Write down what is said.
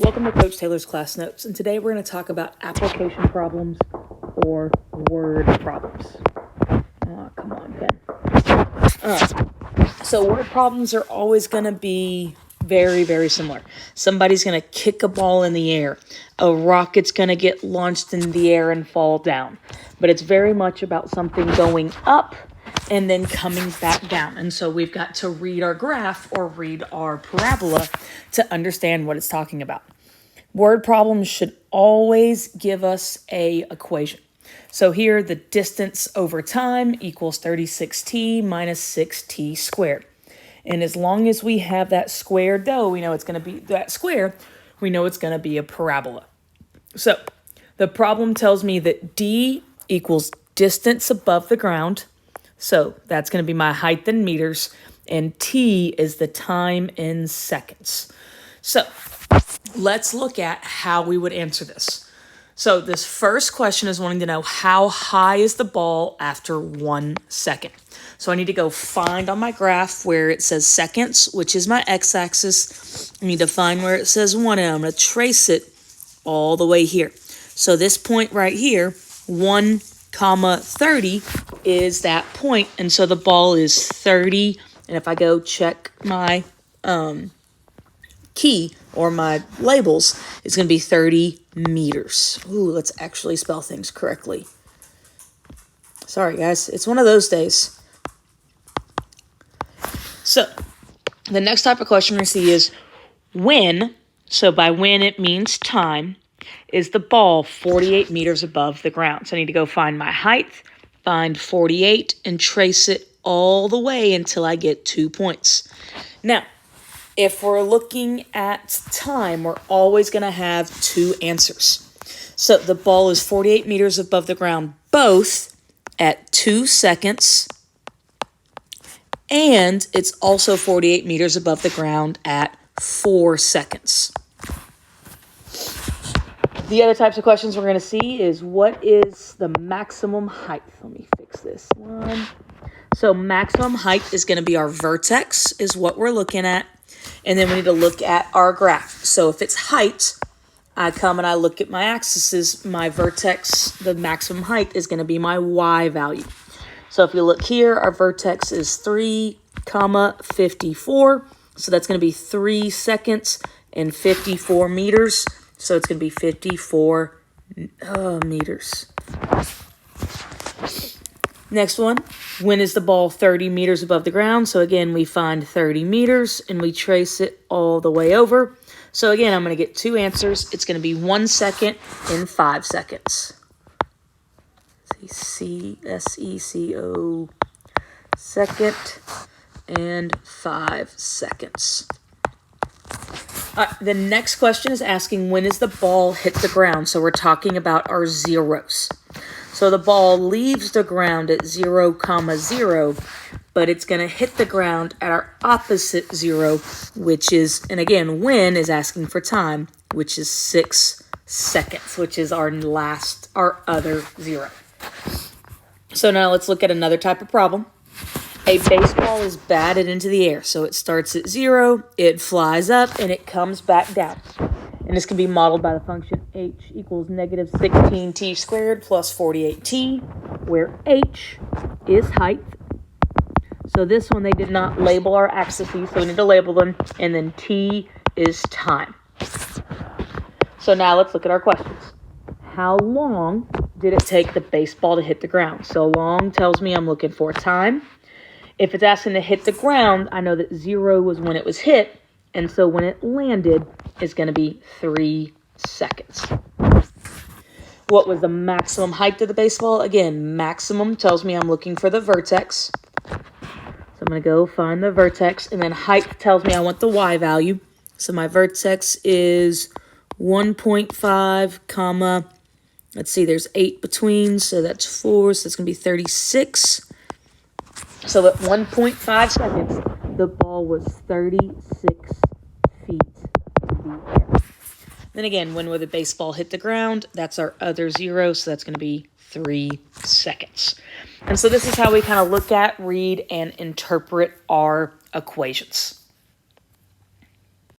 Welcome to Coach Taylor's Class Notes, and today we're going to talk about application problems or word problems. Come on, pen. So word problems are always going to be very, very similar. Somebody's going to kick a ball in the air. A rocket's going to get launched in the air and fall down. But it's very much about something going up and then coming back down. And so we've got to read our graph or read our parabola to understand what it's talking about. Word problems should always give us an equation. So here, the distance over time equals 36t minus 6t squared. And as long as we have that squared, though, we know it's going to be that square, we know it's going to be a parabola. So the problem tells me that d equals distance above the ground. So that's going to be my height in meters, and t is the time in seconds. So let's look at how we would answer this. So this first question is wanting to know how high is the ball after 1 second. So I need to go find on my graph where it says seconds, which is my x-axis. I need to find where it says 1, and I'm going to trace it all the way here. So this point right here, 1, 30 is that point, and so the ball is 30. And if I go check my key or my labels, it's going to be 30 meters. Ooh, let's actually spell things correctly. Sorry, guys. It's one of those days. So the next type of question we see is when, so by when it means time, is the ball 48 meters above the ground. So I need to go find my height, find 48, and trace it all the way until I get 2 points. Now, if we're looking at time, we're always going to have 2 answers. So the ball is 48 meters above the ground, both at 2 seconds, and it's also 48 meters above the ground at 4 seconds. The other types of questions we're going to see is what is the maximum height? Let me fix this one. So maximum height is going to be our vertex is what we're looking at. And then we need to look at our graph. So if it's height, I come and I look at my axes. My vertex, the maximum height, is going to be my y value. So if you look here, our vertex is 3, 54. So that's going to be 3 seconds and 54 meters. So it's going to be 54 meters. Next one, when is the ball 30 meters above the ground? So again, we find 30 meters and we trace it all the way over. So again, I'm going to get 2 answers. It's going to be 1 second and 5 seconds. C-S-E-C-O, second and 5 seconds. All right, the next question is asking when is the ball hit the ground? So we're talking about our zeros. So the ball leaves the ground at 0, 0, but it's going to hit the ground at our opposite 0, which is, and again, when is asking for time, which is 6 seconds, which is our other 0. So now let's look at another type of problem. A baseball is batted into the air. So it starts at 0, it flies up, and it comes back down. And this can be modeled by the function h equals negative 16t squared plus 48t, where h is height. So this one, they did not label our axes, so we need to label them. And then t is time. So now let's look at our questions. How long did it take the baseball to hit the ground? So long tells me I'm looking for time. If it's asking to hit the ground, I know that 0 was when it was hit. And so when it landed, it's going to be 3 seconds. What was the maximum height of the baseball? Again, maximum tells me I'm looking for the vertex. So I'm going to go find the vertex. And then height tells me I want the y value. So my vertex is 1.5, let's see, there's 8 between. So that's 4. So it's going to be 36. So at 1.5 seconds, the ball was 36 feet in the air. Then again, when will the baseball hit the ground? That's our other 0, so that's going to be 3 seconds. And so this is how we kind of look at, read, and interpret our equations.